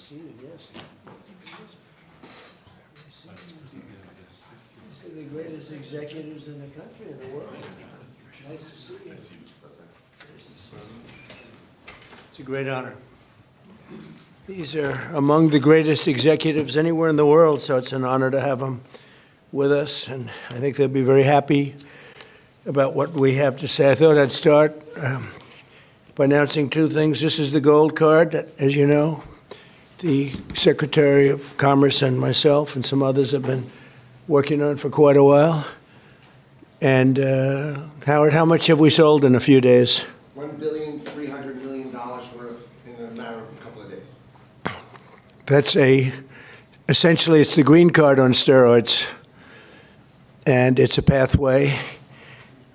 seated, yes. These are the greatest executives in the country, in the world. Nice to see you. It's a great honor. These are among the greatest executives anywhere in the world, so it's an honor to have them with us, and I think they'll be very happy about what we have to say. I thought I'd start by announcing two things. This is the gold card that, as you know, the Secretary of Commerce and myself and some others have been working on for quite a while. And Howard, how much have we sold in a few days? $1.3 billion worth in a matter of a couple of days. That's essentially it's the green card on steroids. And it's a pathway,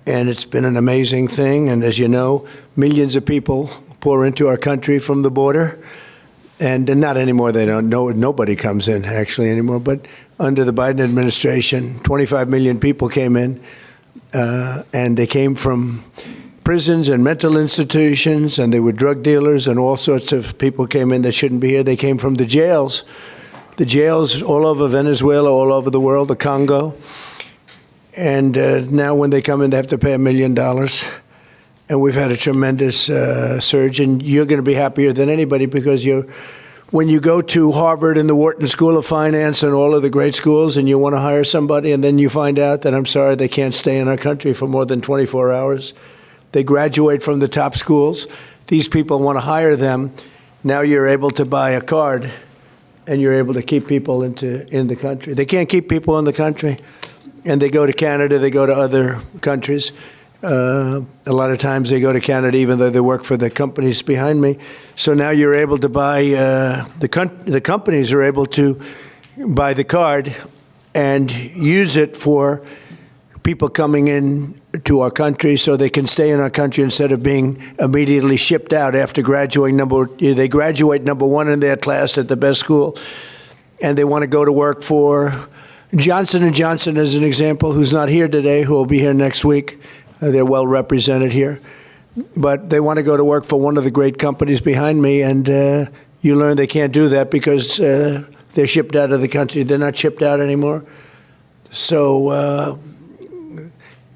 and it's been an amazing thing. And as you know, millions of people pour into our country from the border. And not anymore, they don't know, nobody comes in actually anymore. But under the Biden administration, 25 million people came in, and they came from prisons and mental institutions, and they were drug dealers, and all sorts of people came in that shouldn't be here. They came from the jails all over Venezuela, all over the world, the Congo. And now when they come in, they have to pay $1 million. And we've had a tremendous surge. And you're going to be happier than anybody because when you go to Harvard and the Wharton School of Finance and all of the great schools and you want to hire somebody and then you find out that, I'm sorry, they can't stay in our country for more than 24 hours. They graduate from the top schools. These people want to hire them. Now you're able to buy a card and you're able to keep people in the country. They can't keep people in the country. And they go to Canada, they go to other countries. A lot of times they go to Canada even though they work for the companies behind me. So now you're able to buy, the companies are able to buy the card and use it for people coming in to our country so they can stay in our country instead of being immediately shipped out after graduating. They graduate number one in their class at the best school, and they want to go to work for Johnson & Johnson, as an example, who's not here today, who will be here next week. They're well represented here. But they want to go to work for one of the great companies behind me, and you learn they can't do that because they're shipped out of the country. They're not shipped out anymore. So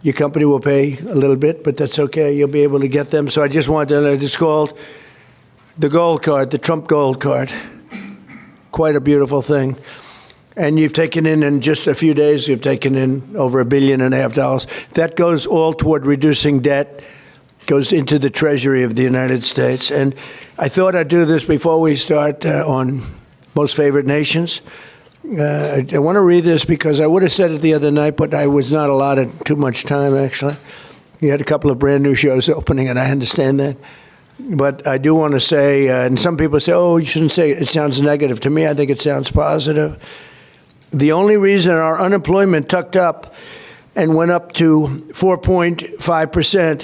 your company will pay a little bit, but that's okay. You'll be able to get them. So I just wanted to it's called the gold card, the Trump gold card. Quite a beautiful thing. And you've taken in just a few days, you've taken in over $1.5 billion. That goes all toward reducing debt, goes into the Treasury of the United States. And I thought I'd do this before we start on Most Favored Nations. I want to read this because I would have said it the other night, but I was not allotted too much time, actually. You had a couple of brand new shows opening, and I understand that. But I do want to say, and some people say, oh, you shouldn't say it. It sounds negative. To me, I think it sounds positive. The only reason our unemployment tucked up and went up to 4.5%,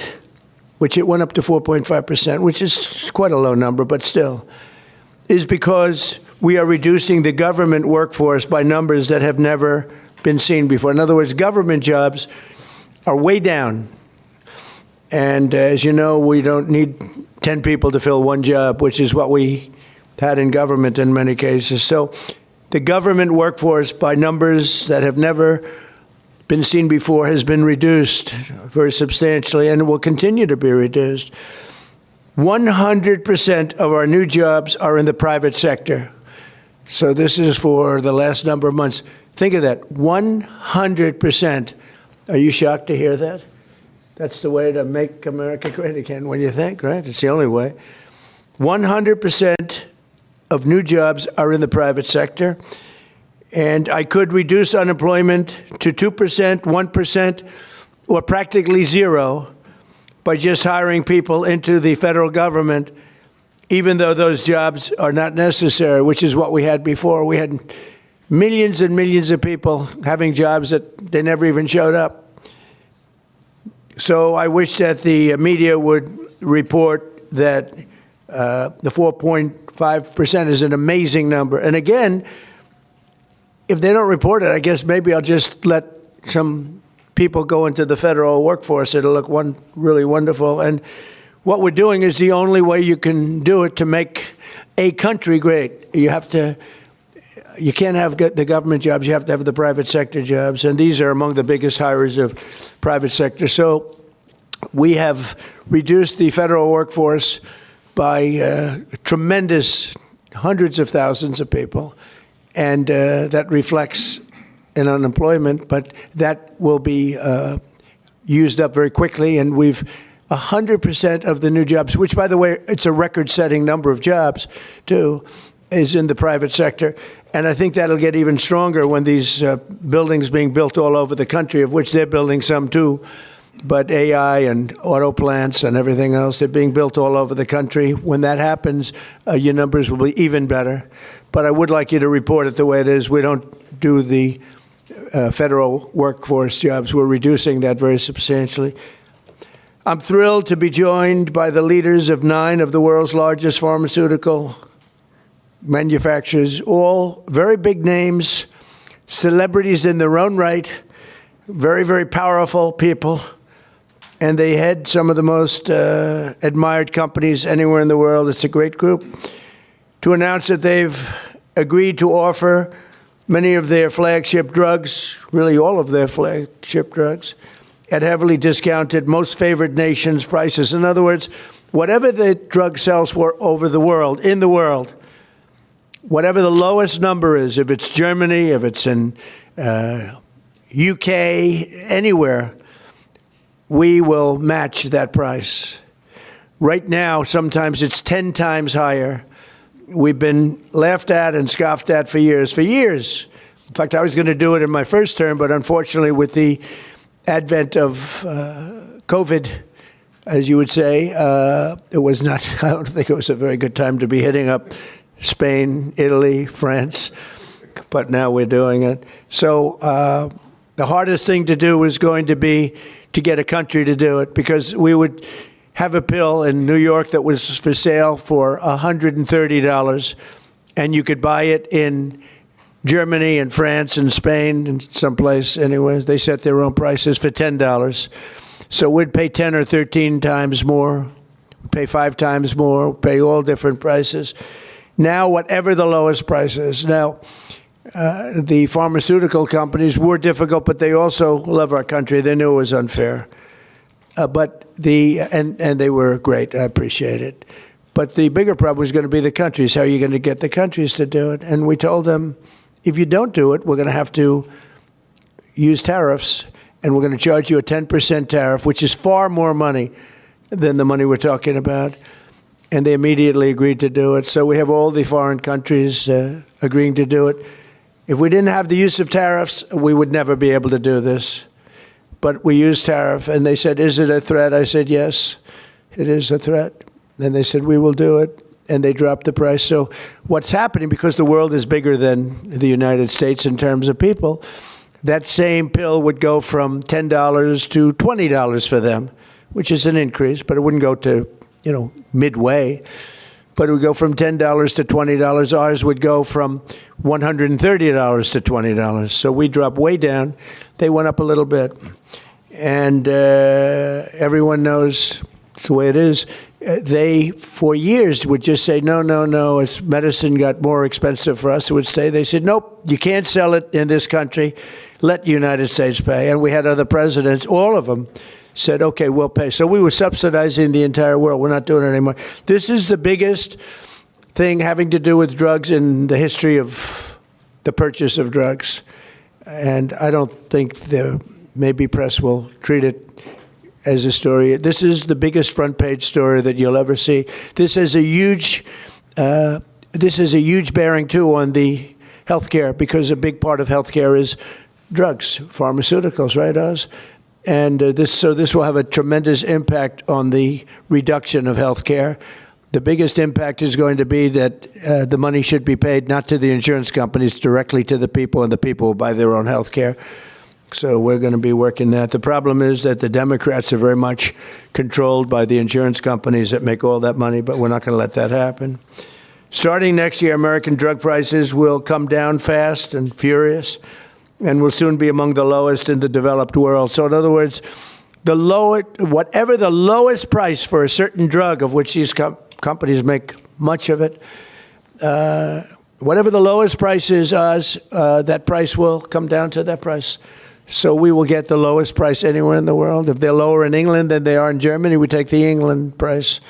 which it went up to 4.5%, which is quite a low number, but still, is because we are reducing the government workforce by numbers that have never been seen before. In other words, government jobs are way down. And as you know, we don't need 10 people to fill one job, which is what we had in government in many cases. So the government workforce, by numbers that have never been seen before, has been reduced very substantially and will continue to be reduced. 100% of our new jobs are in the private sector. So this is for the last number of months. Think of that, 100%. Are you shocked to hear that? That's the way to make America great again, when you think, right? It's the only way. 100% of new jobs are in the private sector. And I could reduce unemployment to 2%, 1%, or practically zero by just hiring people into the federal government, even though those jobs are not necessary, which is what we had before. We had millions and millions of people having jobs that they never even showed up. So I wish that the media would report that the 4.5% is an amazing number. And again, if they don't report it, I guess maybe I'll just let some people go into the federal workforce. It'll look really wonderful. And what we're doing is the only way you can do it to make a country, great. You can't have the government jobs, you have to have the private sector jobs, and these are among the biggest hirers of private sector. So we have reduced the federal workforce by tremendous hundreds of thousands of people, and that reflects in unemployment, but that will be used up very quickly, and we've 100% of the new jobs, which, by the way, it's a record-setting number of jobs, too, is in the private sector. And I think that'll get even stronger when these buildings being built all over the country, of which they're building some, too, but AI and auto plants and everything else, they're being built all over the country. When that happens, your numbers will be even better. But I would like you to report it the way it is. We don't do the federal workforce jobs. We're reducing that very substantially. I'm thrilled to be joined by the leaders of 9 of the world's largest pharmaceutical manufacturers, all very big names, celebrities in their own right, very, very powerful people, and they head some of the most admired companies anywhere in the world. It's a great group. To announce that they've agreed to offer many of their flagship drugs, really all of their flagship drugs, at heavily discounted, most favored nations prices. In other words, whatever the drug sells for over the world, in the world, whatever the lowest number is, if it's Germany, if it's in UK, anywhere, we will match that price. Right now, sometimes it's 10 times higher. We've been laughed at and scoffed at for years. For years. In fact, I was going to do it in my first term, but unfortunately, with the advent of COVID, as you would say, it was not, I don't think it was a very good time to be hitting up Spain, Italy, France, but now we're doing it. So the hardest thing to do is going to be to get a country to do it, because we would have a pill in New York that was for sale for $130, and you could buy it in Germany and France and Spain and someplace. Anyways, they set their own prices for $10. So we'd pay 10 or 13 times more, pay 5 times more, pay all different prices. Now, whatever the lowest price is. Now, the pharmaceutical companies were difficult, but they also love our country. They knew it was unfair. And they were great. I appreciate it. But the bigger problem was going to be the countries. How are you going to get the countries to do it? And we told them, if you don't do it, we're going to have to use tariffs, and we're going to charge you a 10% tariff, which is far more money than the money we're talking about. And they immediately agreed to do it. So we have all the foreign countries agreeing to do it. If we didn't have the use of tariffs, we would never be able to do this. But we used tariff, and they said, is it a threat? I said, yes, it is a threat. And they said, we will do it. And they dropped the price. So what's happening, because the world is bigger than the United States in terms of people, that same pill would go from $10 to $20 for them, which is an increase, but it wouldn't go to, midway. But it would go from $10 to $20. Ours would go from $130 to $20. So we dropped way down. They went up a little bit. And everyone knows it's the way it is. They, for years, would just say, no, as medicine got more expensive for us, it would stay. They said, nope, you can't sell it in this country. Let the United States pay. And we had other presidents, all of them, said, okay, we'll pay. So we were subsidizing the entire world. We're not doing it anymore. This is the biggest thing having to do with drugs in the history of the purchase of drugs. And I don't think the maybe press will treat it as a story. This is the biggest front page story that you'll ever see. This is a huge bearing, too, on the healthcare, because a big part of healthcare is drugs, pharmaceuticals, right, Oz? And this will have a tremendous impact on the reduction of healthcare. The biggest impact is going to be that the money should be paid not to the insurance companies, directly to the people, and the people will buy their own healthcare. So we're going to be working that. The problem is that the Democrats are very much controlled by the insurance companies that make all that money, but we're not going to let that happen. Starting next year, American drug prices will come down fast and furious, and will soon be among the lowest in the developed world. So in other words, whatever the lowest price for a certain drug, of which these companies make much of it, whatever the lowest price is, that price will come down to that price. So we will get the lowest price anywhere in the world. If they're lower in England than they are in Germany, we take the England price.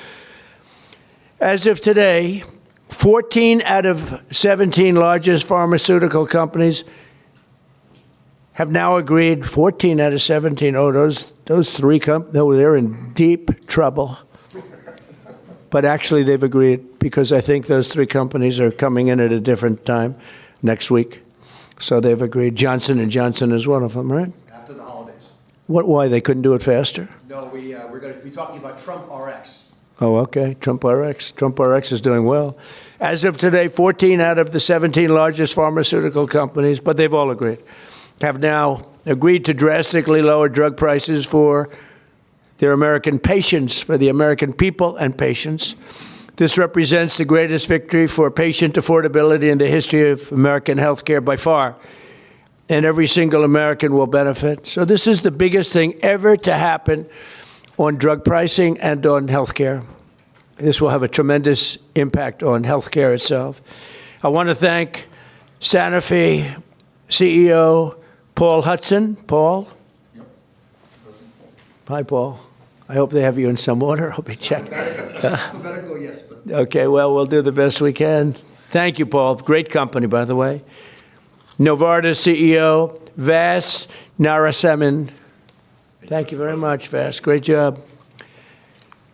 As of today, 14 out of 17 largest pharmaceutical companies have now agreed. 14 out of 17. Oh, those three they're in deep trouble. But actually, they've agreed because I think those three companies are coming in at a different time next week. So they've agreed. Johnson & Johnson is one of them, right? After the holidays. Why? They couldn't do it faster? No, we're going to be talking about Trump RX. Oh, okay. Trump RX. Trump RX is doing well. As of today, 14 out of the 17 largest pharmaceutical companies, but they've all agreed, have now agreed to drastically lower drug prices for their American patients, for the American people and patients. This represents the greatest victory for patient affordability in the history of American healthcare by far. And every single American will benefit. So this is the biggest thing ever to happen on drug pricing and on healthcare. This will have a tremendous impact on healthcare itself. I want to thank Sanofi CEO Paul Hudson. Paul? Yep. Hi, Paul. I hope they have you in some order. I'll be checking. Alphabetical, yes, but Okay, well, we'll do the best we can. Thank you, Paul. Great company, by the way. Novartis CEO Vas Narasimhan. Thank you very much, Vas. Great job.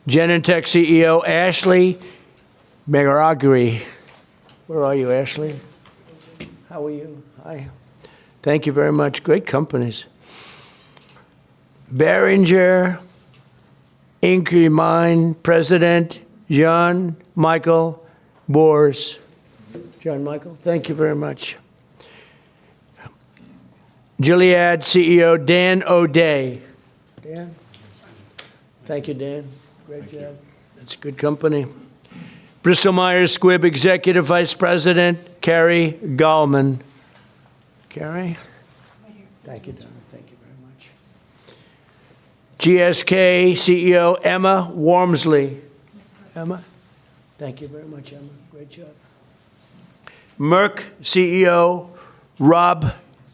Genentech CEO Ashley Megaragri. Where are you, Ashley? How are you? Hi. Thank you very much. Great companies. Behringer Inc. Mine President John Michael Bors. John Michael, thank you very much. Gilead CEO Dan O'Day. Dan? Thank you, Dan. Great job. That's a good company. Bristol Myers Squibb Executive Vice President Carrie Gallman. Carrie? Thank you, Don. Thank you very much. GSK CEO Emma Wormsley. Emma? Thank you very much, Emma. Great job. Merck CEO Rob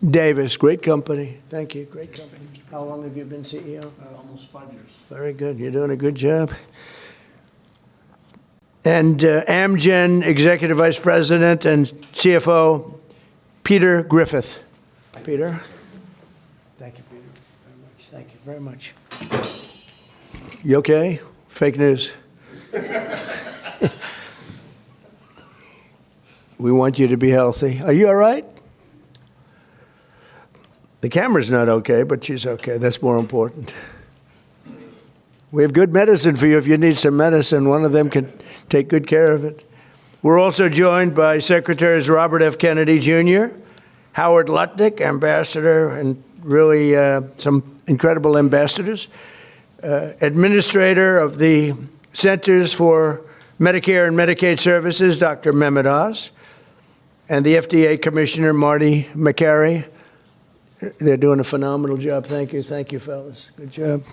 Davis. Great company. Thank you. Great company. How long have you been CEO? Almost 5 years. Very good. You're doing a good job. And Amgen Executive Vice President and CFO Peter Griffith. Peter? Thank you, Peter, very much. Thank you very much. You okay? Fake news. We want you to be healthy. Are you all right? The camera's not okay, but she's okay. That's more important. We have good medicine for you if you need some medicine. One of them can take good care of it. We're also joined by Secretaries Robert F. Kennedy, Jr., Howard Lutnick, Ambassador, and really some incredible ambassadors, Administrator of the Centers for Medicare and Medicaid Services, Dr. Mehmet Oz, and the FDA Commissioner, Marty McCary. They're doing a phenomenal job. Thank you. Thank you, fellas. Good job.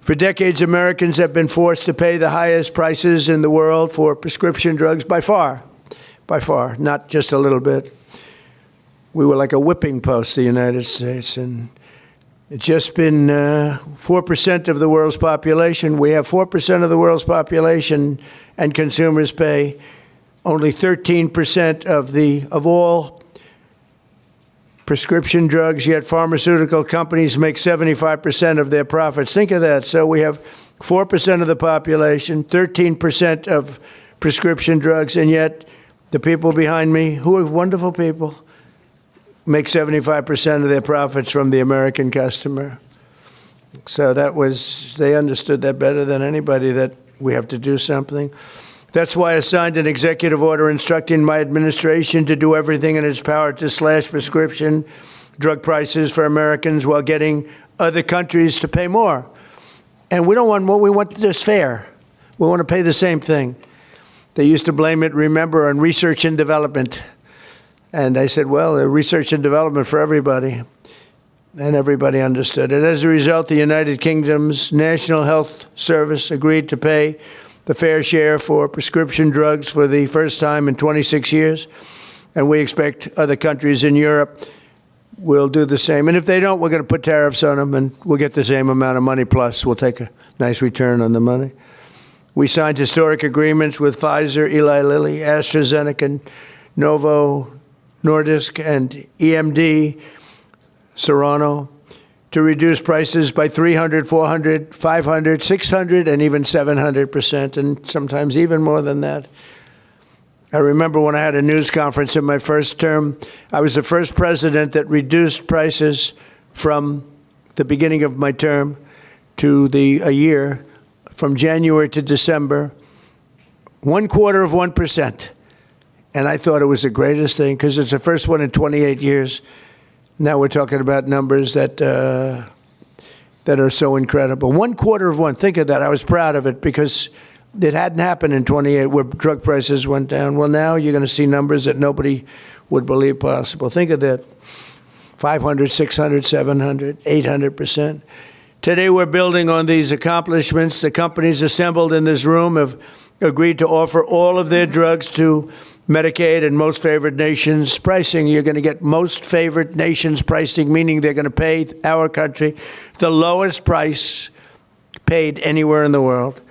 For decades, Americans have been forced to pay the highest prices in the world for prescription drugs by far, not just a little bit. We were like a whipping post, the United States, and it's just been 4% of the world's population. We have 4% of the world's population, and consumers pay only 13% of all prescription drugs, yet pharmaceutical companies make 75% of their profits. Think of that. So we have 4% of the population, 13% of prescription drugs, and yet the people behind me, who are wonderful people, make 75% of their profits from the American customer. So they understood that better than anybody, that we have to do something. That's why I signed an executive order instructing my administration to do everything in its power to slash prescription drug prices for Americans while getting other countries to pay more. And we don't want more, we want this fair. We want to pay the same thing. They used to blame it, remember, on research and development. And I said, well, research and development for everybody. And everybody understood it. As a result, the United Kingdom's National Health Service agreed to pay the fair share for prescription drugs for the first time in 26 years. And we expect other countries in Europe will do the same. And if they don't, we're going to put tariffs on them, and we'll get the same amount of money, plus we'll take a nice return on the money. We signed historic agreements with Pfizer, Eli Lilly, AstraZeneca, Novo Nordisk, and EMD, Serrano, to reduce prices by 300, 400, 500, 600, and even 700%, and sometimes even more than that. I remember when I had a news conference in my first term, I was the first president that reduced prices from the beginning of my term to a year, from January to December, 0.25%. And I thought it was the greatest thing because it's the first one in 28 years. Now we're talking about numbers that are so incredible. 0.25%. Think of that. I was proud of it because it hadn't happened in 28 where drug prices went down. Well, now you're going to see numbers that nobody would believe possible. Think of that. 500, 600, 700, 800%. Today we're building on these accomplishments. The companies assembled in this room have agreed to offer all of their drugs to Medicaid and most favored nations pricing. You're going to get most favored nations pricing, meaning they're going to pay our country the lowest price paid anywhere in the world.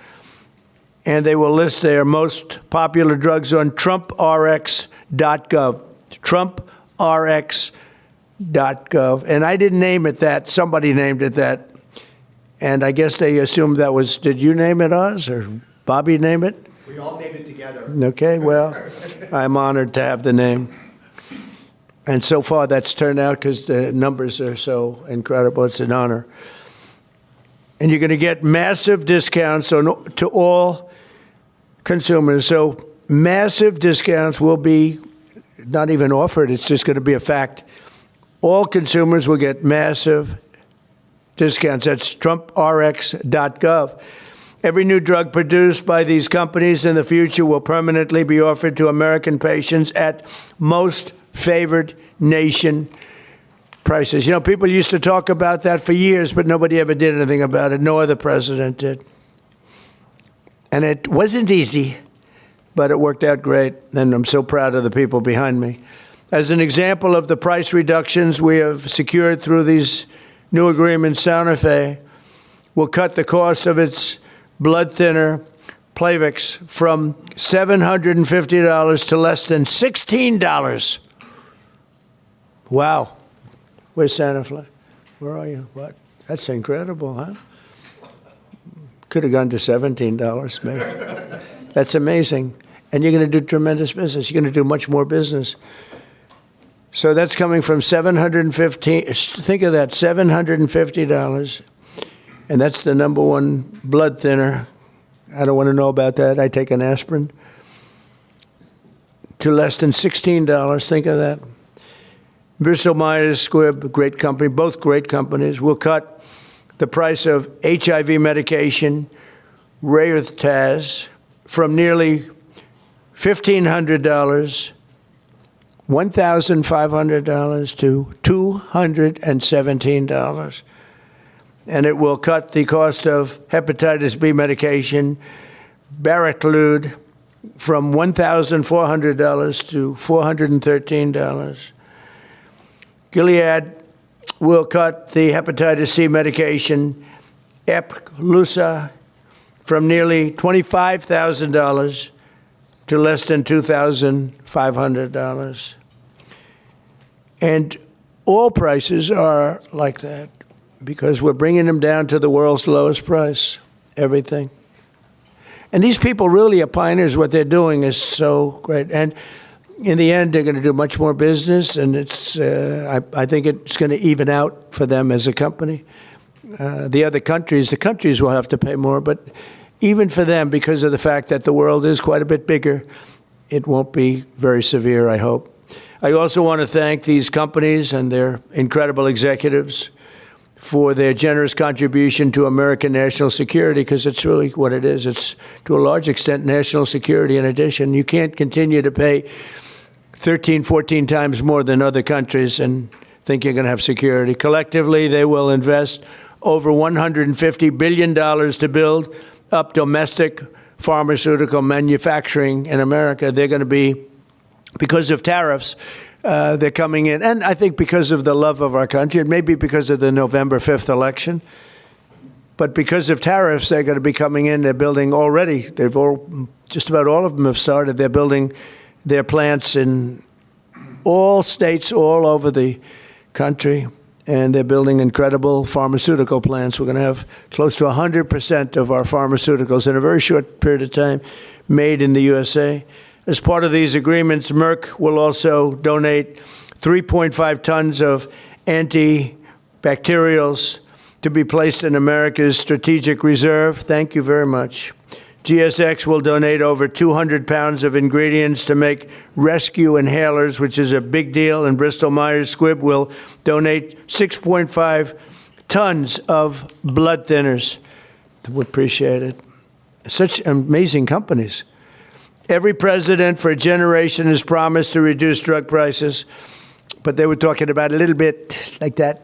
And they will list their most popular drugs on TrumpRx.gov. TrumpRx.gov. And I didn't name it that. Somebody named it that. And I guess they assumed that was, did you name it, Oz, or Bobby name it? We all named it together. Okay, well, I'm honored to have the name. And so far that's turned out because the numbers are so incredible. It's an honor. And you're going to get massive discounts to all consumers. So massive discounts will be not even offered. It's just going to be a fact. All consumers will get massive discounts. That's TrumpRx.gov. Every new drug produced by these companies in the future will permanently be offered to American patients at most favored nation prices. You know, people used to talk about that for years, but nobody ever did anything about it. No other president did. And it wasn't easy, but it worked out great, and I'm so proud of the people behind me. As an example of the price reductions we have secured through these new agreements, Santa Fe will cut the cost of its blood thinner, Plavix, from $750 to less than $16. Wow. Where's Santa Fe? Where are you? What? That's incredible, huh? Could have gone to $17, maybe. That's amazing. And you're going to do tremendous business. You're going to do much more business. So that's coming from $750. Think of that, $750. And that's the number one blood thinner. I don't want to know about that. I take an aspirin. To less than $16. Think of that. Bristol Myers Squibb, great company, both great companies, will cut the price of HIV medication, Rayurtaz, from nearly $1,500, $1,500 to $217. And it will cut the cost of hepatitis B medication, Baraclude, from $1,400 to $413. Gilead will cut the hepatitis C medication, Epclusa, from nearly $25,000 to less than $2,500. And all prices are like that because we're bringing them down to the world's lowest price, everything. And these people really are pioneers. What they're doing is so great. And in the end, they're going to do much more business, and it's. I think it's going to even out for them as a company. The countries will have to pay more, but even for them, because of the fact that the world is quite a bit bigger, it won't be very severe, I hope. I also want to thank these companies and their incredible executives for their generous contribution to American national security, because it's really what it is. It's, to a large extent, national security in addition. You can't continue to pay 13, 14 times more than other countries and think you're going to have security. Collectively, they will invest over $150 billion to build up domestic pharmaceutical manufacturing in America. They're going to be, because of tariffs, they're coming in. And I think because of the love of our country, and maybe because of the November 5th election. But because of tariffs, they're going to be coming in. They're building already. Just about all of them have started. They're building their plants in all states all over the country. And they're building incredible pharmaceutical plants. We're going to have close to 100% of our pharmaceuticals in a very short period of time made in the USA. As part of these agreements, Merck will also donate 3.5 tons of antibacterials to be placed in America's strategic reserve. Thank you very much. GSX will donate over 200 pounds of ingredients to make rescue inhalers, which is a big deal, and Bristol-Myers Squibb will donate 6.5 tons of blood thinners. We appreciate it. Such amazing companies. Every president for a generation has promised to reduce drug prices, but they were talking about a little bit like that.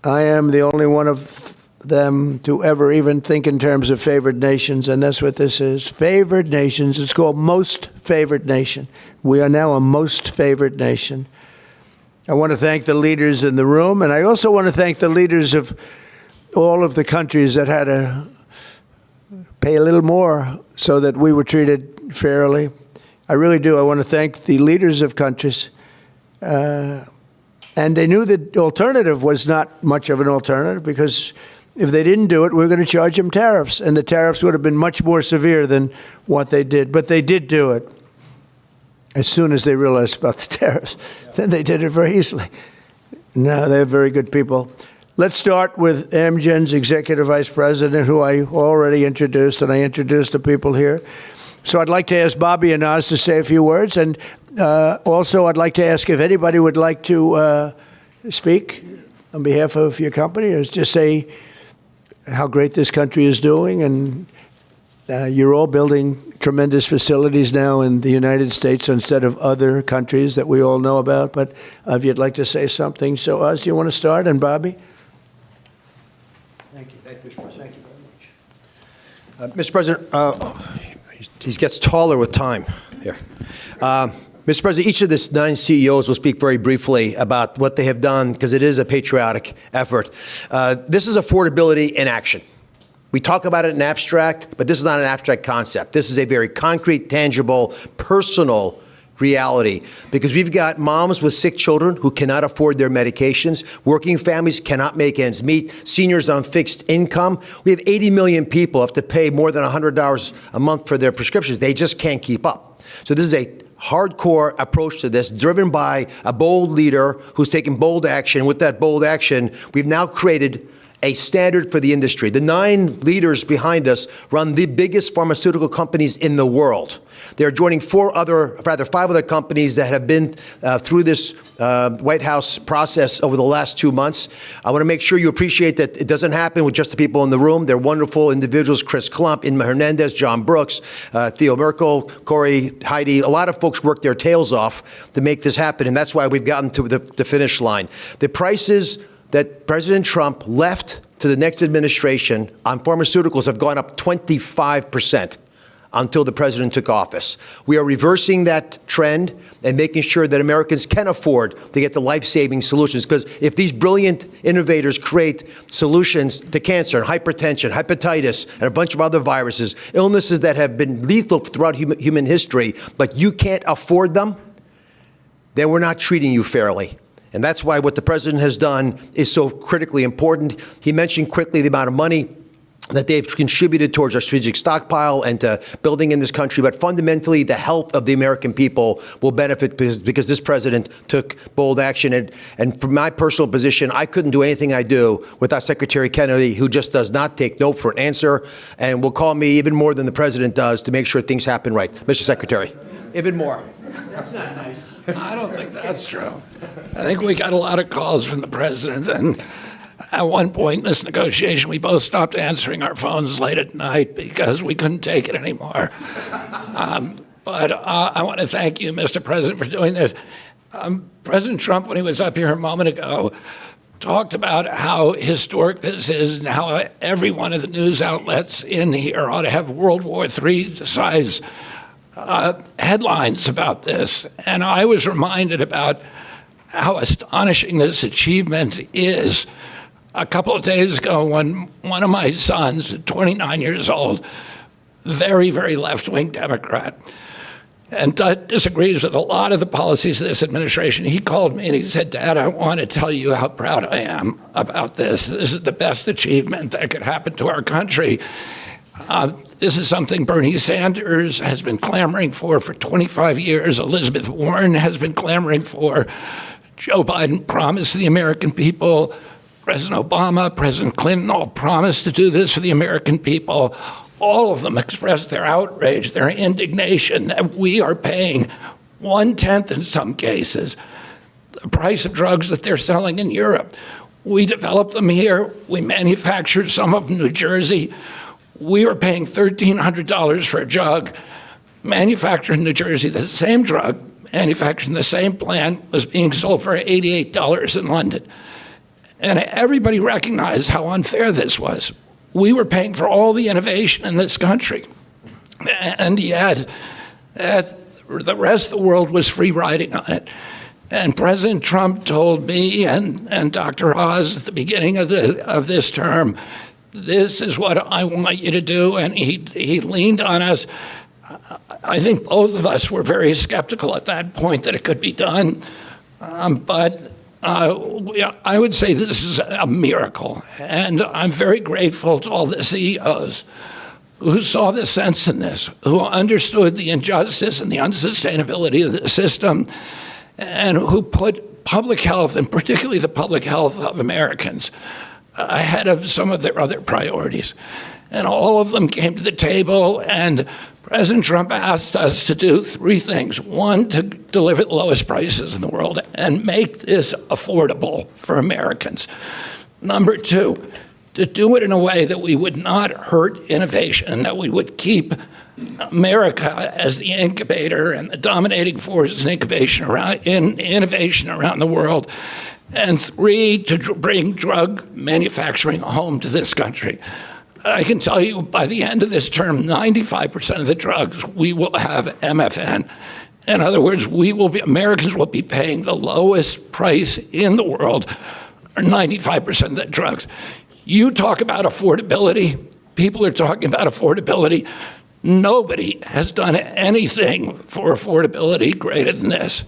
I am the only one of them to ever even think in terms of favored nations, and that's what this is. Favored nations. It's called most favored nation. We are now a most favored nation. I want to thank the leaders in the room, and I also want to thank the leaders of all of the countries that had to pay a little more so that we were treated fairly. I really do. I want to thank the leaders of countries. And they knew the alternative was not much of an alternative, because if they didn't do it, we were going to charge them tariffs, and the tariffs would have been much more severe than what they did. But they did do it as soon as they realized about the tariffs. Then they did it very easily. No, they're very good people. Let's start with Amgen's Executive Vice President, who I already introduced, and I introduced the people here. So I'd like to ask Bobby and Oz to say a few words, and also I'd like to ask if anybody would like to speak on behalf of your company, or just say how great this country is doing. And you're all building tremendous facilities now in the United States instead of other countries that we all know about. But if you'd like to say something. So Oz, do you want to start? And Bobby? Thank you. Thank you, Mr. President. Thank you very much. Mr. President, he gets taller with time here. Mr. President, each of the 9 CEOs will speak very briefly about what they have done, because it is a patriotic effort. This is affordability in action. We talk about it in abstract, but this is not an abstract concept. This is a very concrete, tangible, personal reality, because we've got moms with sick children who cannot afford their medications. Working families cannot make ends meet. Seniors on fixed income. We have 80 million people who have to pay more than $100 a month for their prescriptions. They just can't keep up. So this is a hardcore approach to this, driven by a bold leader who's taken bold action. With that bold action, we've now created a standard for the industry. The 9 leaders behind us run the biggest pharmaceutical companies in the world. They're joining 5 other companies that have been through this White House process over the last 2 months. I want to make sure you appreciate that it doesn't happen with just the people in the room. They're wonderful individuals: Chris Klump, Inma Hernandez, John Brooks, Theo Merkel, Corey, Heidi. A lot of folks worked their tails off to make this happen, and that's why we've gotten to the finish line. The prices that President Trump left to the next administration on pharmaceuticals have gone up 25% until the president took office. We are reversing that trend and making sure that Americans can afford to get the life-saving solutions, because if these brilliant innovators create solutions to cancer and hypertension, hepatitis, and a bunch of other viruses, illnesses that have been lethal throughout human history, but you can't afford them, then we're not treating you fairly. And that's why what the president has done is so critically important. He mentioned quickly the amount of money that they've contributed towards our strategic stockpile and to building in this country. But fundamentally, the health of the American people will benefit because this president took bold action. And from my personal position, I couldn't do anything I do without Secretary Kennedy, who just does not take no for an answer and will call me even more than the president does to make sure things happen right. Mr. Secretary, even more. That's not nice. I don't think that's true. I think we got a lot of calls from the president, and at one point in this negotiation, we both stopped answering our phones late at night because we couldn't take it anymore. But I want to thank you, Mr. President, for doing this. President Trump, when he was up here a moment ago, talked about how historic this is and how every one of the news outlets in here ought to have World War III size headlines about this. And I was reminded about how astonishing this achievement is a couple of days ago when one of my sons, 29 years old, very, very left-wing Democrat, and disagrees with a lot of the policies of this administration. He called me and he said, "Dad, I want to tell you how proud I am about this. This is the best achievement that could happen to our country. This is something Bernie Sanders has been clamoring for 25 years. Elizabeth Warren has been clamoring for. Joe Biden promised the American people. President Obama, President Clinton all promised to do this for the American people. All of them expressed their outrage, their indignation that we are paying 1/10 in some cases the price of drugs that they're selling in Europe. We developed them here. We manufactured some of them in New Jersey. We were paying $1,300 for a drug manufactured in New Jersey. The same drug manufactured in the same plant was being sold for $88 in London. And everybody recognized how unfair this was. We were paying for all the innovation in this country. And yet, the rest of the world was free riding on it. And President Trump told me and Dr. Oz at the beginning of this term, this is what I want you to do. And he leaned on us. I think both of us were very skeptical at that point that it could be done. But I would say this is a miracle, and I'm very grateful to all the CEOs who saw the sense in this, who understood the injustice and the unsustainability of the system, and who put public health, and particularly the public health of Americans, ahead of some of their other priorities. And all of them came to the table, and President Trump asked us to do three things. One, to deliver the lowest prices in the world and make this affordable for Americans. Number two, to do it in a way that we would not hurt innovation, that we would keep America as the incubator and the dominating force in innovation around the world. And three, to bring drug manufacturing home to this country. I can tell you by the end of this term, 95% of the drugs we will have MFN. In other words, Americans will be paying the lowest price in the world, or 95% of the drugs. You talk about affordability, people are talking about affordability. Nobody has done anything for affordability greater than this.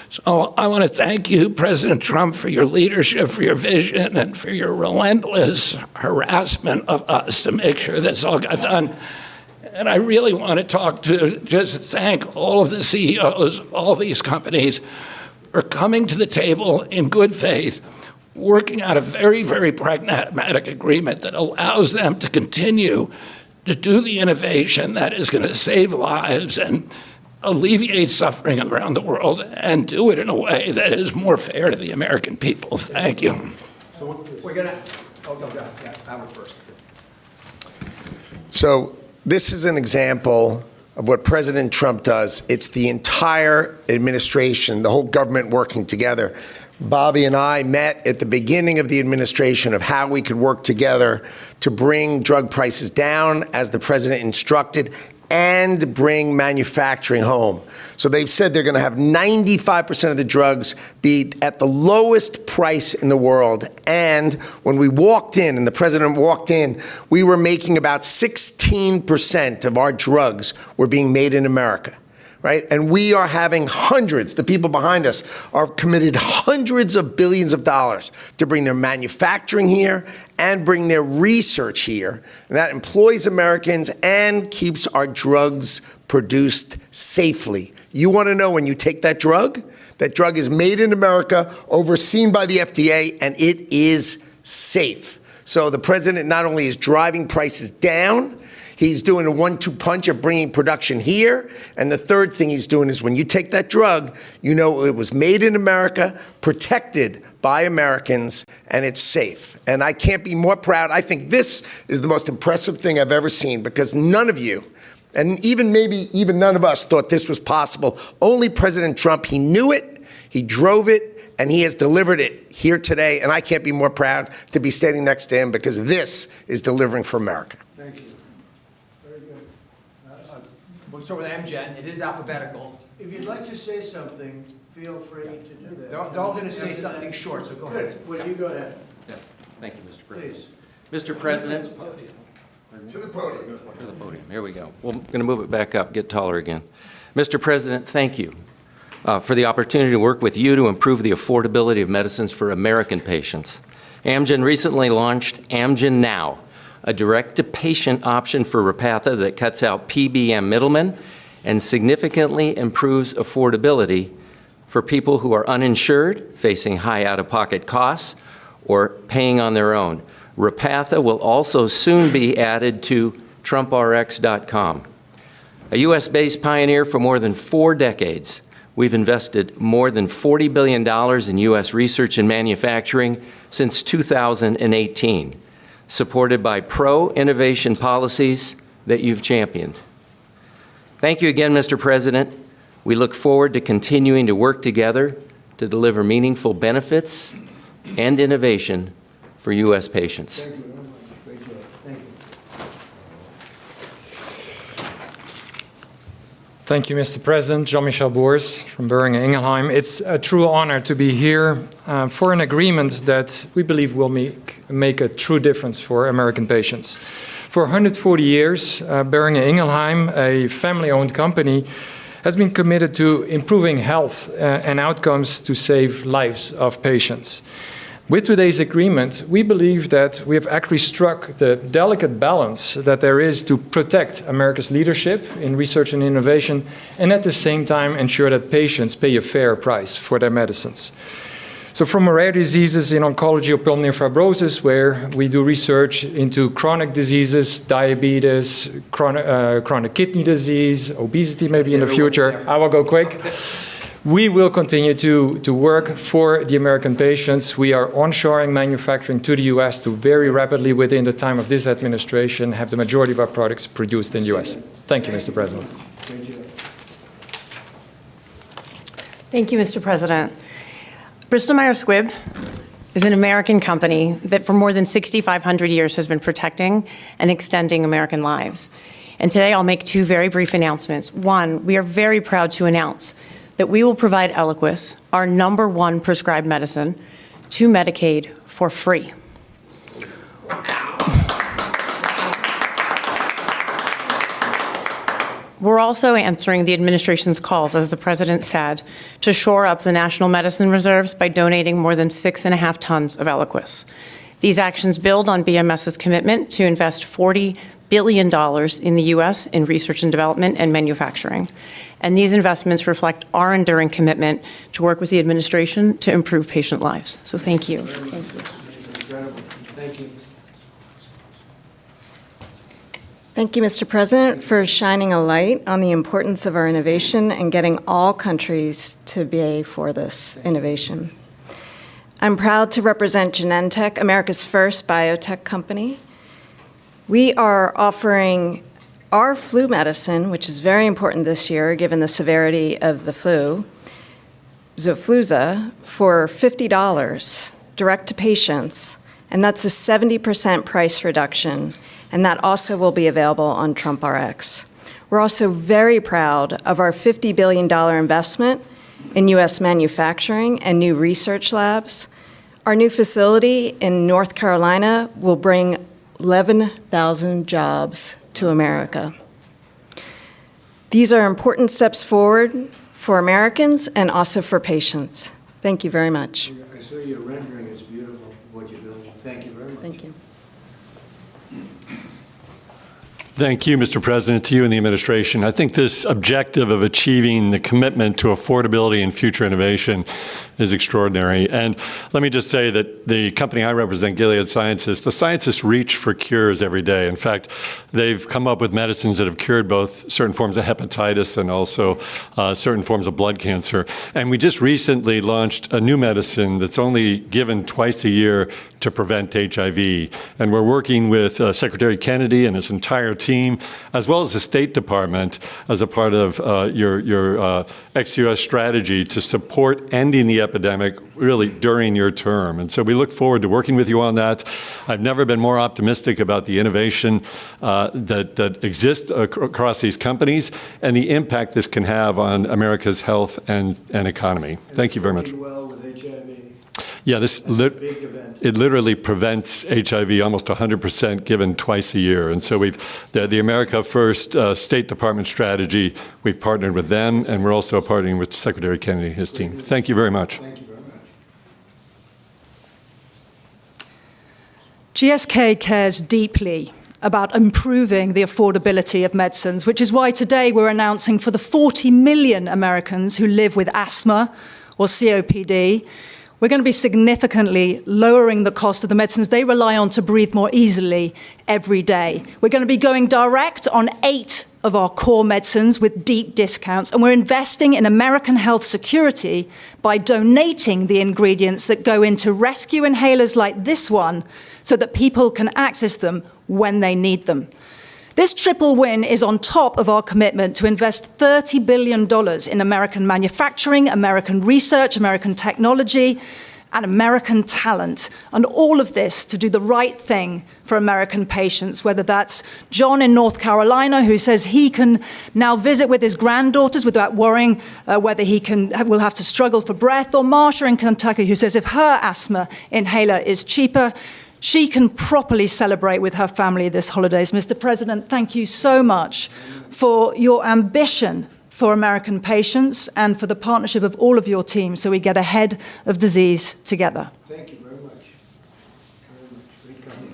So I want to thank you, President Trump, for your leadership, for your vision, and for your relentless harassment of us to make sure this all got done. And I really want to just thank all of the CEOs, all these companies, for coming to the table in good faith, working out a very, very pragmatic agreement that allows them to continue to do the innovation that is going to save lives and alleviate suffering around the world, and do it in a way that is more fair to the American people. Thank you. So we're going to, Howard first. So this is an example of what President Trump does. It's the entire administration, the whole government working together. Bobby and I met at the beginning of the administration of how we could work together to bring drug prices down, as the president instructed, and bring manufacturing home. So they've said they're going to have 95% of the drugs be at the lowest price in the world. And when we walked in, and the president walked in, we were making about 16% of our drugs were being made in America. Right? And we are having hundreds, the people behind us are committed hundreds of billions of dollars to bring their manufacturing here and bring their research here. And that employs Americans and keeps our drugs produced safely. You want to know when you take that drug is made in America, overseen by the FDA, and it is safe. So the president not only is driving prices down, he's doing a 1-2 punch of bringing production here. And the third thing he's doing is when you take that drug, you know it was made in America, protected by Americans, and it's safe. And I can't be more proud. I think this is the most impressive thing I've ever seen, because none of you, and even none of us, thought this was possible. Only President Trump, he knew it, he drove it, and he has delivered it here today, and I can't be more proud to be standing next to him because this is delivering for America. Thank you. Very good. We'll start with Amgen. It is alphabetical. If you'd like to say something, feel free to do that. They're all going to say something short, so go ahead. Good. Well, you go ahead. Yes, thank you, Mr. President. Please. Mr. President, To the podium. to the podium, here we go. Well, I'm going to move it back up, get taller again. Mr. President, thank you for the opportunity to work with you to improve the affordability of medicines for American patients. Amgen recently launched Amgen Now, a direct-to-patient option for Repatha that cuts out PBM middlemen and significantly improves affordability for people who are uninsured, facing high out-of-pocket costs, or paying on their own. Repatha will also soon be added to TrumpRx.com. A U.S.-based pioneer for more than 4 decades, we've invested more than $40 billion in U.S. research and manufacturing since 2018, supported by pro-innovation policies that you've championed. Thank you again, Mr. President. We look forward to continuing to work together to deliver meaningful benefits and innovation for U.S. patients. Thank you very much. Great job. Thank you. Thank you, Mr. President. Jean-Michel Boers from Boehringer Ingelheim. It's a true honor to be here for an agreement that we believe will make a true difference for American patients. For 140 years, Boehringer Ingelheim, a family-owned company, has been committed to improving health and outcomes to save lives of patients. With today's agreement, we believe that we have actually struck the delicate balance that there is to protect America's leadership in research and innovation, and at the same time ensure that patients pay a fair price for their medicines. So from rare diseases in oncology or pulmonary fibrosis, where we do research into chronic diseases, diabetes, chronic kidney disease, obesity maybe in the future, I will go quick. We will continue to work for the American patients. We are onshoring manufacturing to the U.S. to very rapidly, within the time of this administration, have the majority of our products produced in the U.S. Thank you, Mr. President. Thank you, Mr. President. Bristol Myers Squibb is an American company that for more than 6,500 years has been protecting and extending American lives. And today I'll make 2 very brief announcements. One, we are very proud to announce that we will provide Eliquis, our #1 prescribed medicine, to Medicaid for free. We're also answering the administration's calls, as the president said, to shore up the national medicine reserves by donating more than 6.5 tons of Eliquis. These actions build on BMS's commitment to invest $40 billion in the U.S. in research and development and manufacturing. And these investments reflect our enduring commitment to work with the administration to improve patient lives. So thank you. Thank you. Incredible. Thank you. Thank you, Mr. President, for shining a light on the importance of our innovation and getting all countries to pay for this innovation. I'm proud to represent Genentech, America's first biotech company. We are offering our flu medicine, which is very important this year given the severity of the flu, Xofluza, for $50 direct to patients, and that's a 70% price reduction, and that also will be available on TrumpRx. We're also very proud of our $50 billion investment in U.S. manufacturing and new research labs. Our new facility in North Carolina will bring 11,000 jobs to America. These are important steps forward for Americans and also for patients. Thank you very much. I saw your rendering. It's beautiful, what you're doing. Thank you very much. Thank you. Thank you, Mr. President, to you and the administration. I think this objective of achieving the commitment to affordability and future innovation is extraordinary. And let me just say that the company I represent, Gilead Sciences, the scientists reach for cures every day. In fact, they've come up with medicines that have cured both certain forms of hepatitis and also certain forms of blood cancer. And we just recently launched a new medicine that's only given twice a year to prevent HIV. And we're working with Secretary Kennedy and his entire team team, as well as the State Department as a part of your ex-US strategy to support ending the epidemic really during your term. And so we look forward to working with you on that. I've never been more optimistic about the innovation that exists across these companies and the impact this can have on America's health and economy. Thank you very much. Well with HIV. Yeah, Big event. it literally prevents HIV almost 100% given twice a year. And so the America First State Department strategy, we've partnered with them, and we're also partnering with Secretary Kennedy and his team. Thank you very much. Thank you very much. GSK cares deeply about improving the affordability of medicines, which is why today we're announcing for the 40 million Americans who live with asthma or COPD, we're going to be significantly lowering the cost of the medicines they rely on to breathe more easily every day. We're going to be going direct on 8 of our core medicines with deep discounts, and we're investing in American health security by donating the ingredients that go into rescue inhalers like this one so that people can access them when they need them. This triple win is on top of our commitment to invest $30 billion in American manufacturing, American research, American technology, and American talent. And all of this to do the right thing for American patients, whether that's John in North Carolina, who says he can now visit with his granddaughters without worrying whether will have to struggle for breath, or Marsha in Kentucky, who says if her asthma inhaler is cheaper, she can properly celebrate with her family this holidays. Mr. President, thank you so much for your ambition for American patients and for the partnership of all of your team so we get ahead of disease together. Thank you very much. Great company.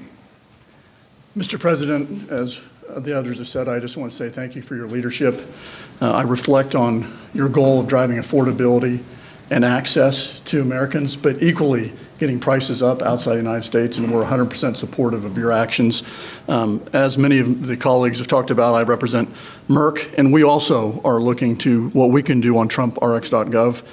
Mr. President, as the others have said, I just want to say thank you for your leadership. I reflect on your goal of driving affordability and access to Americans, but equally getting prices up outside the United States, and we're 100% supportive of your actions. As many of the colleagues have talked about, I represent Merck, and we also are looking to what we can do on TrumpRx.gov.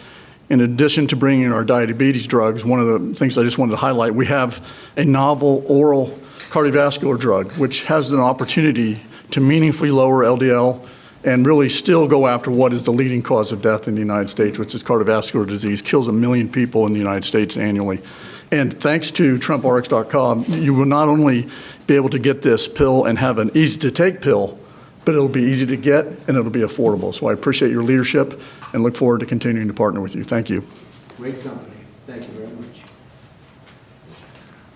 In addition to bringing in our diabetes drugs, one of the things I just wanted to highlight, we have a novel oral cardiovascular drug, which has an opportunity to meaningfully lower LDL and really still go after what is the leading cause of death in the United States, which is cardiovascular disease, kills 1 million people in the United States annually. And thanks to TrumpRx.com, you will not only be able to get this pill and have an easy-to-take pill, but it'll be easy to get and it'll be affordable. So I appreciate your leadership and look forward to continuing to partner with you. Thank you. Great company. Thank you very much.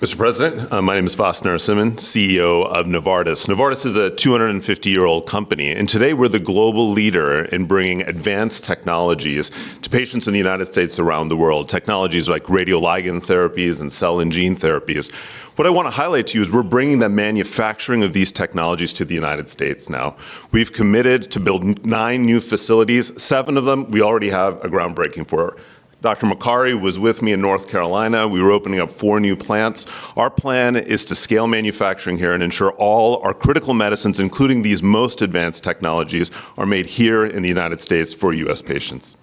Mr. President, my name is Vas Narasimhan, CEO of Novartis. Novartis is a 250-year-old company, and today we're the global leader in bringing advanced technologies to patients in the United States around the world, technologies like radioligand therapies and cell and gene therapies. What I want to highlight to you is we're bringing the manufacturing of these technologies to the United States now. We've committed to build 9 new facilities. 7 of them we already have a groundbreaking for. Dr. Makari was with me in North Carolina. We were opening up 4 new plants. Our plan is to scale manufacturing here and ensure all our critical medicines, including these most advanced technologies, are made here in the United States for U.S. patients.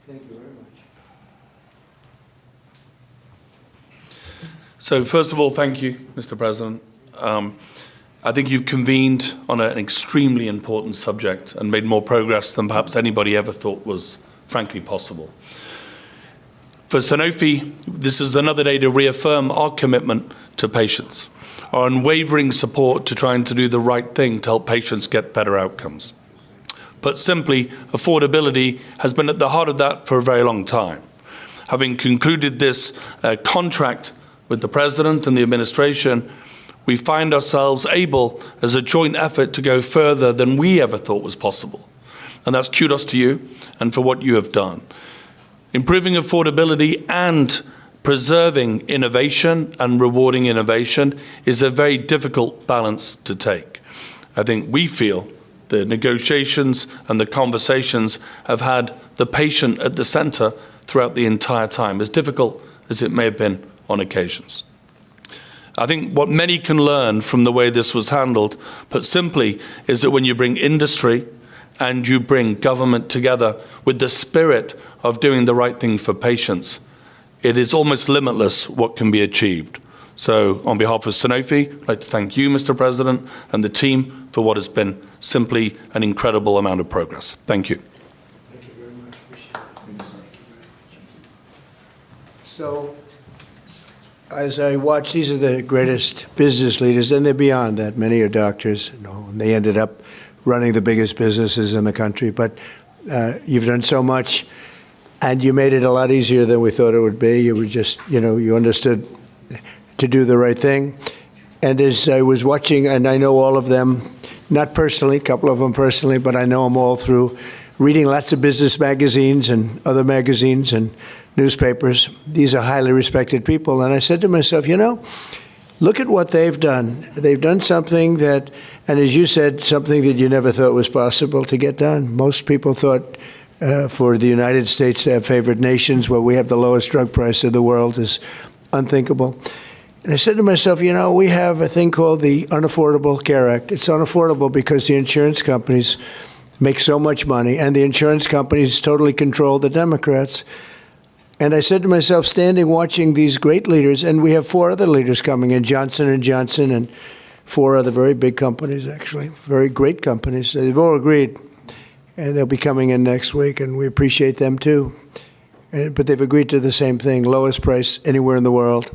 Thank you very much. So first of all, thank you, Mr. President. I think you've convened on an extremely important subject and made more progress than perhaps anybody ever thought was frankly possible. For Sanofi, this is another day to reaffirm our commitment to patients, our unwavering support to trying to do the right thing to help patients get better outcomes. Put simply, affordability has been at the heart of that for a very long time. Having concluded this contract with the President and the administration, we find ourselves able, as a joint effort, to go further than we ever thought was possible. And that's kudos to you and for what you have done. Improving affordability and preserving innovation and rewarding innovation is a very difficult balance to take. I think we feel the negotiations and the conversations have had the patient at the center throughout the entire time, as difficult as it may have been on occasions. I think what many can learn from the way this was handled, put simply, is that when you bring industry and you bring government together with the spirit of doing the right thing for patients, it is almost limitless what can be achieved. So on behalf of Sanofi, I'd like to thank you, Mr. President, and the team for what has been simply an incredible amount of progress. Thank you. Thank you very much. So, as I watch, these are the greatest business leaders, and they're beyond that. Many are doctors, and they ended up running the biggest businesses in the country. But you've done so much, and you made it a lot easier than we thought it would be. You were just, you understood to do the right thing. And as I was watching, and I know all of them, not personally, a couple of them personally, but I know them all through reading lots of business magazines and other magazines and newspapers. These are highly respected people. And I said to myself, look at what they've done. They've done something that, and as you said, something that you never thought was possible to get done. Most people thought for the United States to have favored nations where we have the lowest drug price in the world is unthinkable. And I said to myself, we have a thing called the Unaffordable Care Act. It's unaffordable because the insurance companies make so much money, and the insurance companies totally control the Democrats. And I said to myself, standing watching these great leaders, and we have 4 other leaders coming in, Johnson & Johnson, and 4 other very big companies, actually, very great companies. They've all agreed, and they'll be coming in next week, and we appreciate them too. But they've agreed to the same thing, lowest price anywhere in the world.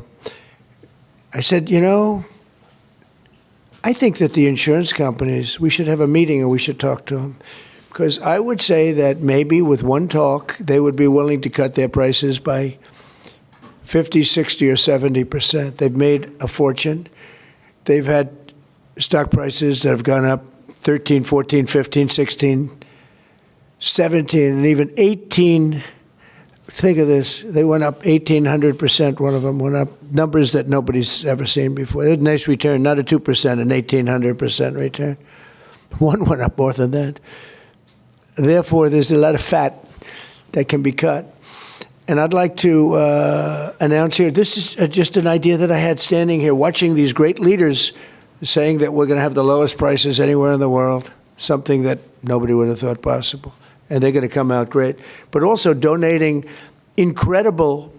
I said, I think that the insurance companies, we should have a meeting and we should talk to them. Because I would say that maybe with one talk, they would be willing to cut their prices by 50, 60, or 70%. They've made a fortune. They've had stock prices that have gone up 13, 14, 15, 16, 17, and even 18. Think of this. They went up 1,800%. One of them went up numbers that nobody's ever seen before. They had a nice return, not a 2%, an 1,800% return. One went up more than that. Therefore, there's a lot of fat that can be cut. And I'd like to announce here, this is just an idea that I had standing here, watching these great leaders saying that we're going to have the lowest prices anywhere in the world, something that nobody would have thought possible. And they're going to come out great. But also donating incredible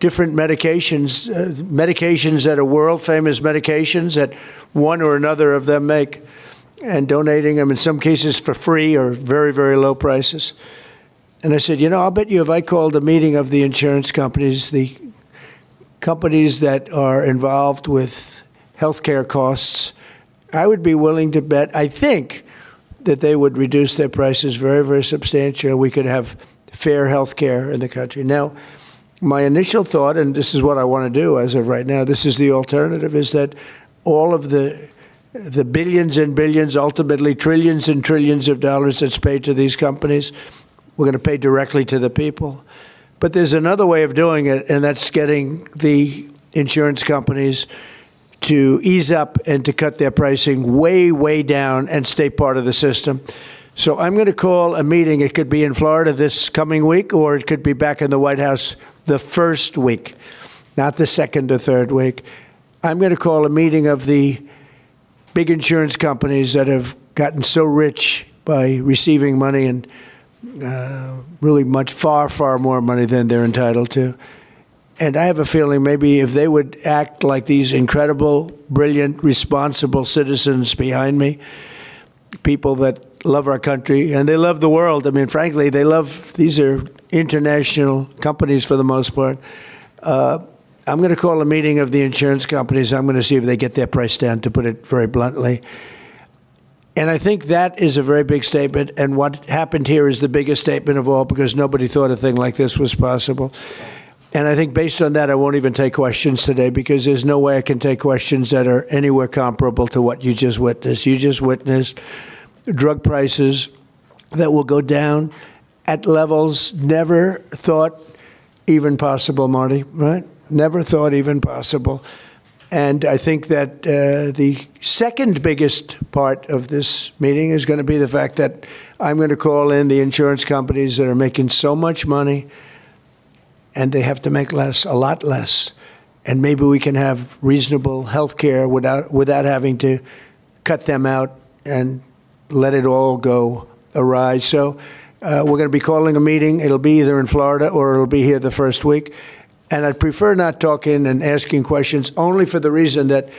different medications, medications that are world-famous medications that one or another of them make, and donating them in some cases for free or very, very low prices. And I said, I'll bet you if I called a meeting of the insurance companies, the companies that are involved with healthcare costs, I would be willing to bet, I think, that they would reduce their prices very, very substantially. We could have fair health care in the country. Now, my initial thought, and this is what I want to do as of right now, this is the alternative, is that all of the billions and billions, ultimately trillions and trillions of dollars that's paid to these companies, we're going to pay directly to the people. But there's another way of doing it, and that's getting the insurance companies to ease up and to cut their pricing way, way down and stay part of the system. So I'm going to call a meeting. It could be in Florida this coming week, or it could be back in the White House the first week, not the second or third week. I'm going to call a meeting of the big insurance companies that have gotten so rich by receiving money, and really much, far, far more money than they're entitled to. And I have a feeling maybe if they would act like these incredible, brilliant, responsible citizens behind me, people that love our country, and they love the world. I mean, frankly, these are international companies for the most part. I'm going to call a meeting of the insurance companies. I'm going to see if they get their price down, to put it very bluntly. And I think that is a very big statement. And what happened here is the biggest statement of all, because nobody thought a thing like this was possible. And I think based on that, I won't even take questions today, because there's no way I can take questions that are anywhere comparable to what you just witnessed. You just witnessed drug prices that will go down at levels never thought even possible, Marty, right? Never thought even possible. And I think that the second biggest part of this meeting is going to be the fact that I'm going to call in the insurance companies that are making so much money, and they have to make less, a lot less. And maybe we can have reasonable health care without having to cut them out and let it all go awry. So we're going to be calling a meeting. It'll be either in Florida or it'll be here the first week. And I'd prefer not talking and asking questions only for the reason that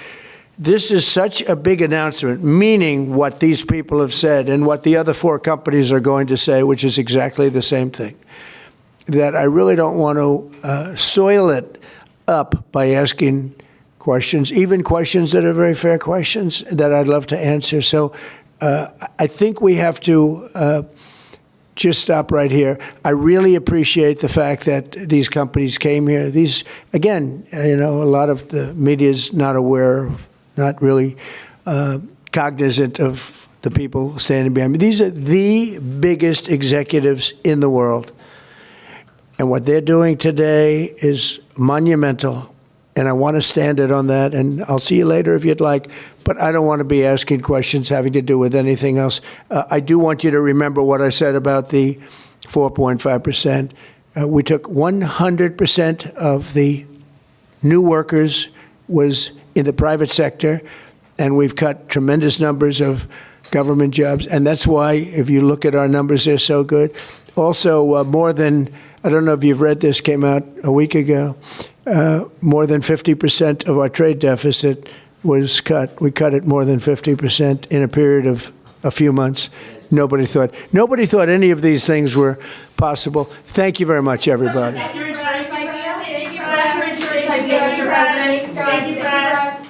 this is such a big announcement, meaning what these people have said and what the other 4 companies are going to say, which is exactly the same thing, that I really don't want to soil it up by asking questions, even questions that are very fair questions that I'd love to answer. So I think we have to just stop right here. I really appreciate the fact that these companies came here. These, again, a lot of the media is not aware, not really cognizant of the people standing behind me. These are the biggest executives in the world. And what they're doing today is monumental. And I want to stand it on that. And I'll see you later if you'd like. But I don't want to be asking questions having to do with anything else. I do want you to remember what I said about the 4.5%. We took 100% of the new workers was in the private sector, and we've cut tremendous numbers of government jobs. And that's why, if you look at our numbers, they're so good. Also, more than, I don't know if you've read this, came out a week ago, more than 50% of our trade deficit was cut. We cut it more than 50% in a period of a few months. Nobody thought any of these things were possible. Thank you very much, everybody. Thank you for insurance idea, Mr. President. Thank you, press.